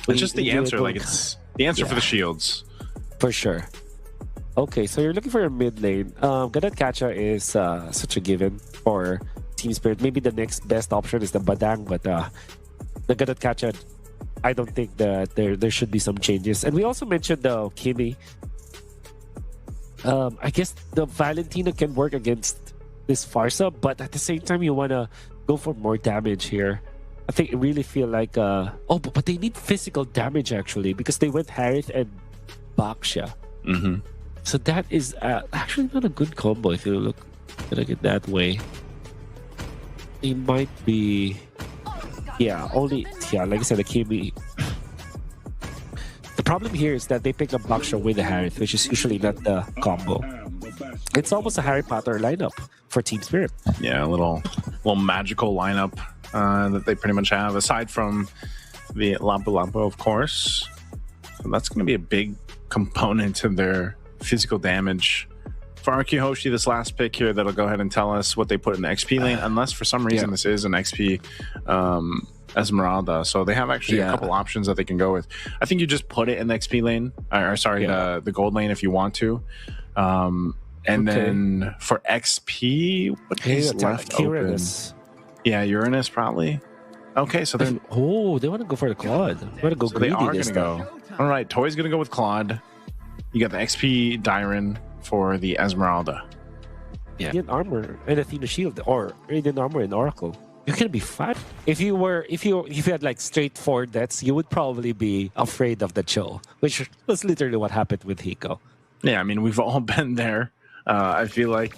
It's just the answer. Like, it's the answer for the shields. For sure. Okay, so you're looking for a mid lane. Gotf is such a given for Team Spirit. Maybe the next best option is the Badang, but the Gotf, I don't think that there should be some changes. And we also mentioned the Kimi. I guess the Valentina can work against this Farsa, but at the same time, you want to go for more damage here. I think I really feel like... but they need physical damage, actually, because they went Harith and Baksha. Mm-hmm. So that is actually not a good combo if you look at it that way. It might be... like I said, the Kimi. The problem here is that they pick up Baksha with the Harith, which is usually not the combo. It's almost a Harry Potter lineup for Team Spirit. Yeah, a little magical lineup that they pretty much have, aside from the Lampu Lampu, of course. So that's going to be a big component to their physical damage. For RQ Hoshi, this last pick here, that'll go ahead and tell us what they put in the XP lane, unless for some reason this is an XP Esmeralda. So they have actually a couple options that they can go with. I think you just put it in the XP lane, the gold lane if you want to. And then for XP, what is left open? Yeah, Uranus probably. Okay, so then... they want to go for the Claude. They want to go greedy. They are going to go. All right, Toyy's going to go with Claude. You got the XP Dyron for the Esmeralda. Yeah. Radiant Armor and Athena Shield, or Radiant Armor and Oracle. You're gonna be fine. If you had like straightforward deaths, you would probably be afraid of the chill, which was literally what happened with Hiko. Yeah, I mean, we've all been there. I feel like,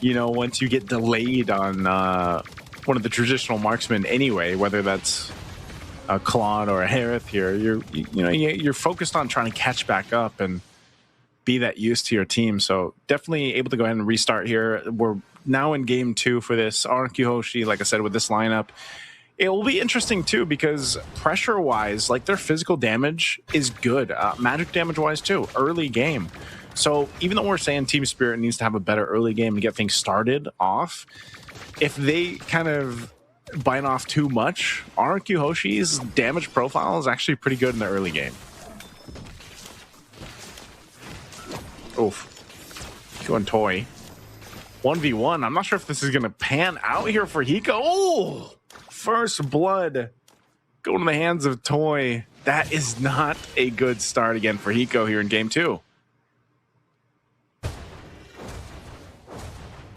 once you get delayed on one of the traditional marksmen anyway, whether that's a Claude or a Harith here, you're focused on trying to catch back up and be that use to your team. So definitely able to go ahead and restart here. We're now in game 2 for this RQ Hoshi, like I said, with this lineup. It will be interesting too, because pressure-wise, like, their physical damage is good. Magic damage-wise too, early game. So even though we're saying Team Spirit needs to have a better early game to get things started off, if they kind of bite off too much, RQ Hoshi's damage profile is actually pretty good in the early game. Oof. Going Toy. 1v1. I'm not sure if this is going to pan out here for Hiko. Oh! First blood going to the hands of Toy. That is not a good start again for Hiko here in game 2.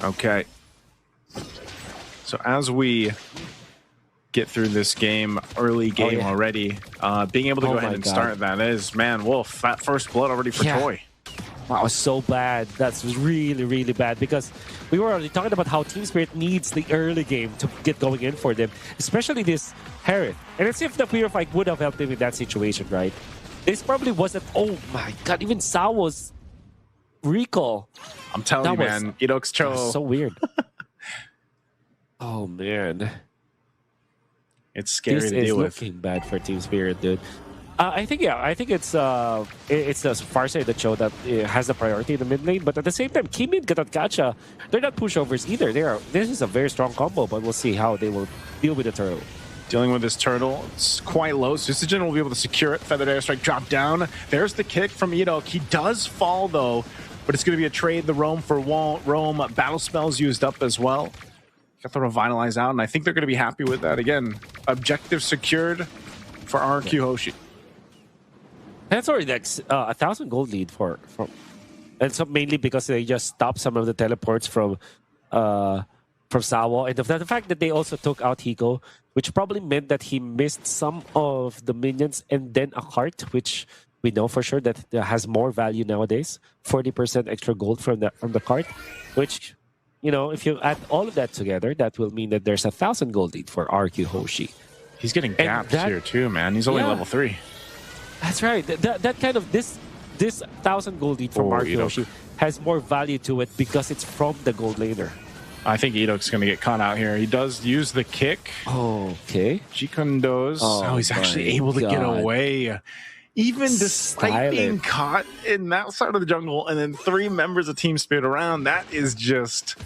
Okay. So as we get through this game, early game already, being able to go ahead and start that is, man, Wolf, that first blood already for Toy. Wow, so bad. That's really, really bad, because we were already talking about how Team Spirit needs the early game to get going in for them, especially this Harith. And let's see if the Purify would have helped him in that situation, right? This probably wasn't... Oh my god, even Sawo's recall. I'm telling you, man, Idok's Cho. So weird. Oh, man. It's scary to deal with. This is looking bad for Team Spirit, dude. I think it's the far side of the show that has the priority in the mid lane, but at the same time, Kimi and Gotf, they're not pushovers either. This is a very strong combo, but we'll see how they will deal with the turtle. Dealing with this turtle, it's quite low. Susagen will be able to secure it. Feathered Airstrike drop down. There's the kick from Idok. He does fall though, but it's going to be a trade. The roam for roam. Battle spells used up as well. Got the revitalize out, and I think they're going to be happy with that. Again, objective secured for RQ Hoshi. That's already like 1,000 gold lead for, and so mainly because they just stopped some of the teleports from Sawo, and the fact that they also took out Hiko, which probably meant that he missed some of the minions and then a cart, which we know for sure that has more value nowadays. 40% extra gold from the cart, which, if you add all of that together, that will mean that there's 1,000 gold lead for RQ Hoshi. He's getting gapped here too, man. He's only level 3. That's right. That kind of this 1,000 gold lead from RQ Hoshi has more value to it because it's from the gold laner. I think Idok's going to get caught out here. He does use the kick. Oh, okay. Jikun does. Oh, he's actually able to get away. Even despite being caught in that side of the jungle and then 3 members of Team Spirit around, that is just...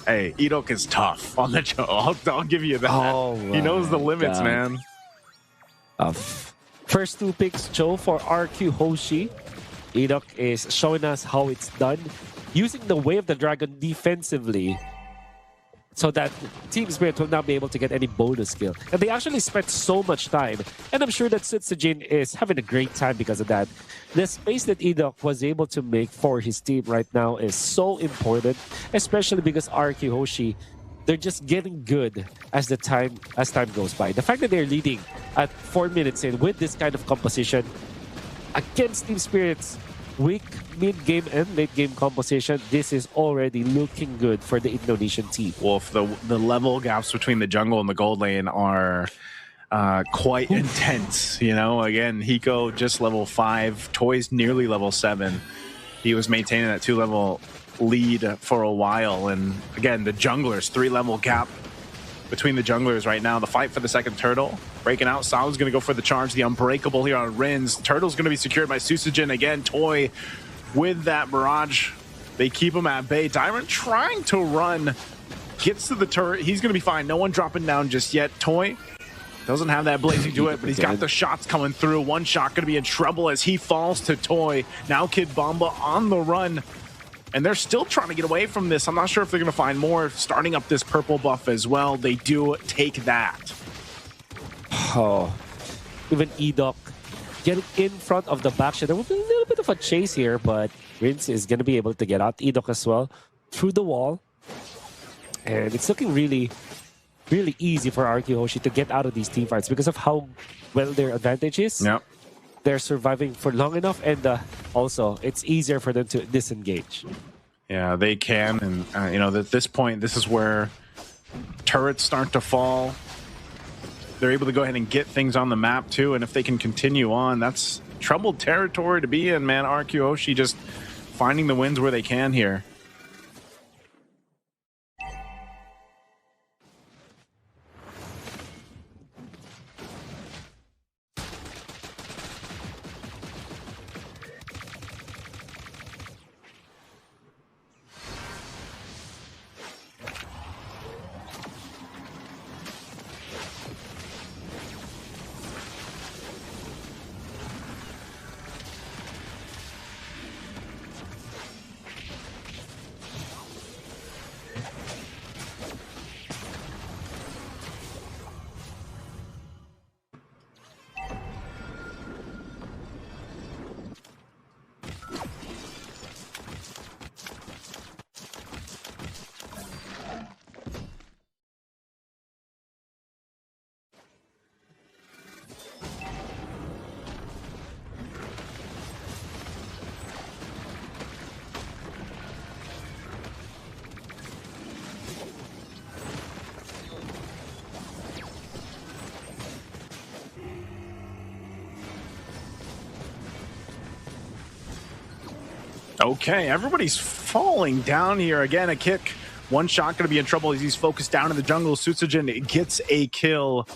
Hey, Idok is tough on the jungle. I'll give you that. Oh, he knows the limits, man. First two picks, Joe, for RQ Hoshi. Edok is showing us how it's done using the Way of the Dragon defensively so that Team Spirit will not be able to get any bonus skill. And they actually spent so much time. And I'm sure that Sutsujin is having a great time because of that. The space that Edok was able to make for his team right now is so important, especially because RQ Hoshi, they're just getting good as time goes by. The fact that they're leading at 4 minutes in with this kind of composition against Team Spirit's weak mid-game and late-game composition, this is already looking good for the Indonesian team. Wolf, the level gaps between the jungle and the gold lane are quite intense. You know, again, Hiko just level 5, Toyy's nearly level 7. He was maintaining that 2-level lead for a while, and again, the junglers, 3-level gap between the junglers right now. The fight for the second turtle. Breaking out, Sao's going to go for the charge, the unbreakable here on Rins. Turtle's going to be secured by Sutsujin. Again, Toyyy with that barrage. They keep him at bay. Dyrant trying to run. Gets to the turret. He's going to be fine. No one dropping down just yet. Toyyy doesn't have that blazing Duet, but he's got the shots coming through. One shot going to be in trouble as he falls to Toyyy. Now Kid Bomba on the run. And they're still trying to get away from this. I'm not sure if they're going to find more. Starting up this purple buff as well. They do take that. Oh, even Edok getting in front of the backshot. There will be a little bit of a chase here, but Rince is going to be able to get out. Edok as well through the wall. And it's looking really, really easy for RQ Hoshi to get out of these team fights because of how well their advantage is. Yep. They're surviving for long enough, and also it's easier for them to disengage. Yeah, they can, and you know, at this point, this is where turrets start to fall. They're able to go ahead and get things on the map too, and if they can continue on, that's troubled territory to be in, man. RQ Hoshi just finding the wins where they can here. Okay, everybody's falling down here. Again, a kick. One shot going to be in trouble as he's focused down in the jungle. Sutsujin gets a kill.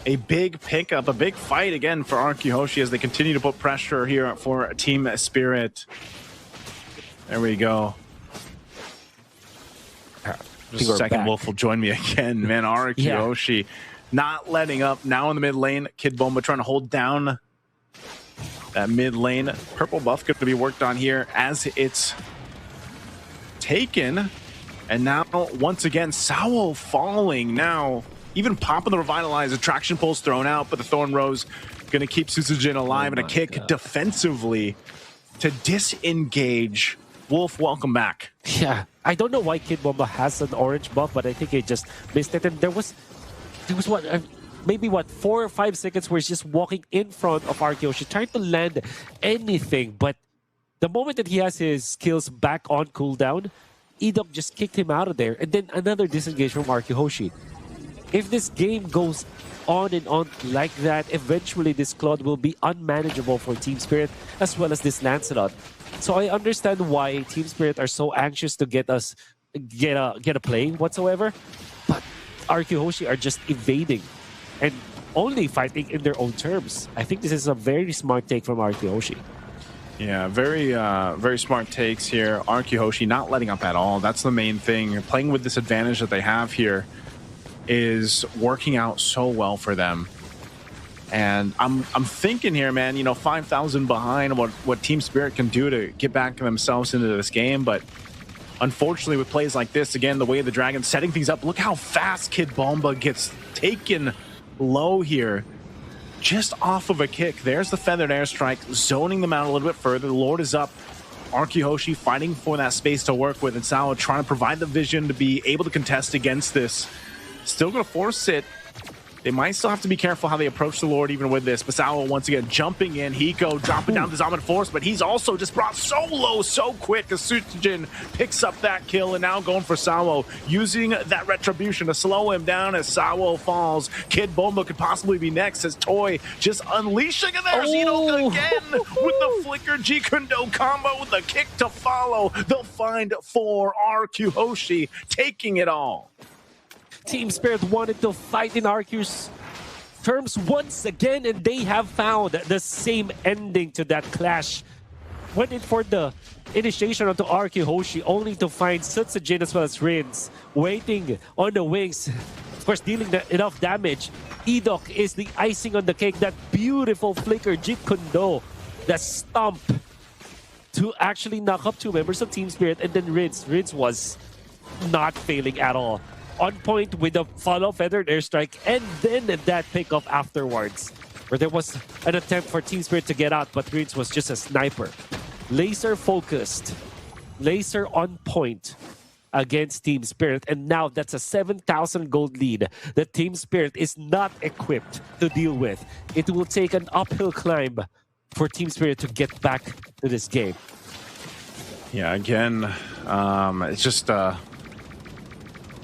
A big pickup, a big fight again for RQ Hoshi as they continue to put pressure here for Team Spirit. There we go. Just a second, Wolf will join me again. Man, RQ Hoshi not letting up. Now in the mid lane, Kid Bomba trying to hold down that mid lane. Purple buff going to be worked on here as it's taken. And now, once again, Sao falling. Now, even popping the Revitalize, attraction pulse thrown out, but the Thorn Rose going to keep Sutsujin alive and a kick defensively to disengage. Wolf, welcome back. Yeah, I don't know why Kid Bomba has an orange buff, but I think he just missed it. And there was what, maybe 4 or 5 seconds where he's just walking in front of RQ Hoshi, trying to land anything. But the moment that he has his skills back on cooldown, Edok just kicked him out of there. And then another disengage from RQ Hoshi. If this game goes on and on like that, eventually this Claude will be unmanageable for Team Spirit as well as this Lancelot. So I understand why Team Spirit are so anxious to get a play whatsoever, but RQ Hoshi are just evading and only fighting in their own terms. I think this is a very smart take from RQ Hoshi. Yeah, very smart takes here. RQ Hoshi not letting up at all. That's the main thing. Playing with this advantage that they have here is working out so well for them. And I'm thinking here, man, 5,000 behind what Team Spirit can do to get back themselves into this game. But unfortunately, with plays like this, again, the way the Dragon's setting things up, look how fast Kid Bomba gets taken low here. Just off of a kick. There's the feathered airstrike, zoning them out a little bit further. The Lord is up. Arkyhoshi fighting for that space to work with, and Sao trying to provide the vision to be able to contest against this. Still going to force it. They might still have to be careful how they approach the Lord even with this. Masawa once again jumping in. Hiko dropping down the Zombie Force, but he's also just brought so low so quick as Sujin picks up that kill, and now going for Sawo, using that retribution to slow him down as Sawo falls. Kid Bomba could possibly be next as Toyyy just unleashing, and there's Enoch again with the flicker G-Kundo combo with the kick to follow. They'll find 4. Arkyhoshi taking it all. Team Spirit wanted to fight in Arceus terms once again, and they have found the same ending to that clash. Went in for the initiation onto Arkyhoshi, only to find Sutsujin as well as Rins waiting on the wings, of course dealing enough damage. Edok is the icing on the cake, that beautiful flicker Jeet Kundo, the stomp to actually knock up 2 members of Team Spirit, and then Rins was not failing at all. On point with the follow feathered airstrike, and then that pickoff afterwards, where there was an attempt for Team Spirit to get out, but Rins was just a sniper. Laser focused, laser on point against Team Spirit, and now that's a 7,000 gold lead that Team Spirit is not equipped to deal with. It will take an uphill climb for Team Spirit to get back to this game. Yeah, again, it's just a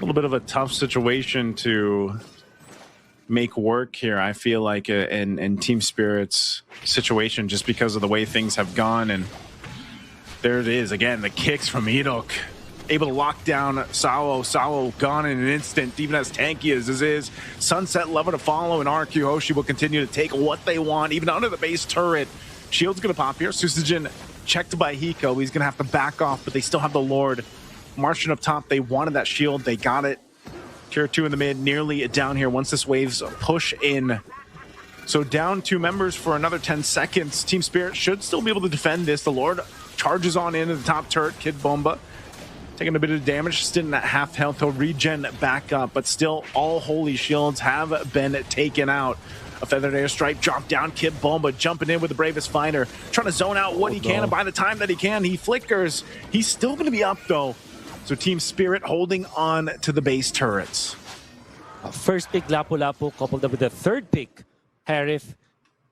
little bit of a tough situation to make work here, I feel like, in Team Spirit's situation, just because of the way things have gone. And there it is again, the kicks from Edok, able to lock down Sawo gone in an instant, even as tanky as this is. Sunset lever to follow, and Arkyhoshi will continue to take what they want, even under the base turret. Shield's gonna pop here. Susujin checked by Hiko. He's gonna have to back off, but they still have the Lord marching up top. They wanted that shield, they got it. Tier 2 in the mid, nearly down here once this waves push in. So down 2 members for another 10 seconds. Team Spirit should still be able to defend this. The Lord charges on into the top turret. Kid Bomba taking a bit of damage, still in that half health. He'll regen back up, but still all holy shields have been taken out. A feathered airstrike drop down. Kid Bomba jumping in with the bravest fighter, trying to zone out what he can, and by the time that he can, he flickers. He's still going to be up though. So Team Spirit holding on to the base turrets. First pick Lapu-Lapu coupled up with the third pick Harif,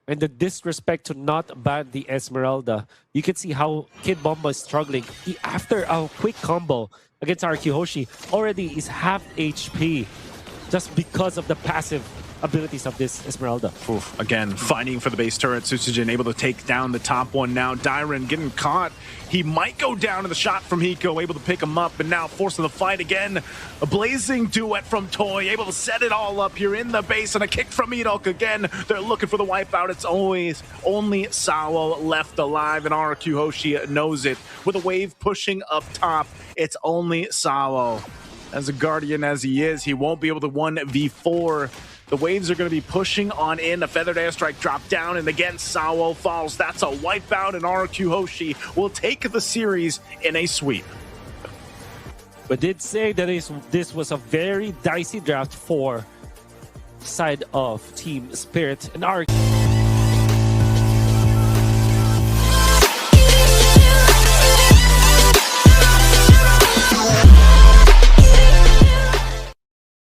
and the disrespect to not ban the Esmeralda. You can see how Kid Bomba is struggling. After a quick combo against Arkyhoshi, already is half HP just because of the passive abilities of this Esmeralda. Oof. Again, fighting for the base turret. Susujin able to take down the top one now. Dairon getting caught. He might go down to the shot from Hiko, able to pick him up, and now forcing the fight again. A blazing duet from Toyyy, able to set it all up here in the base, and a kick from Edok again. They're looking for the wipeout. It's always only Sawo left alive, and Arkyhoshi knows it. With a wave pushing up top, it's only Sawo. As a guardian as he is, he won't be able to 1v4. The waves are going to be pushing on in. A feathered airstrike drop down, and again, Sawo falls. That's a wipeout, and Arkyhoshi will take the series in a sweep. But did say that this was a very dicey draft for side of Team Spirit, and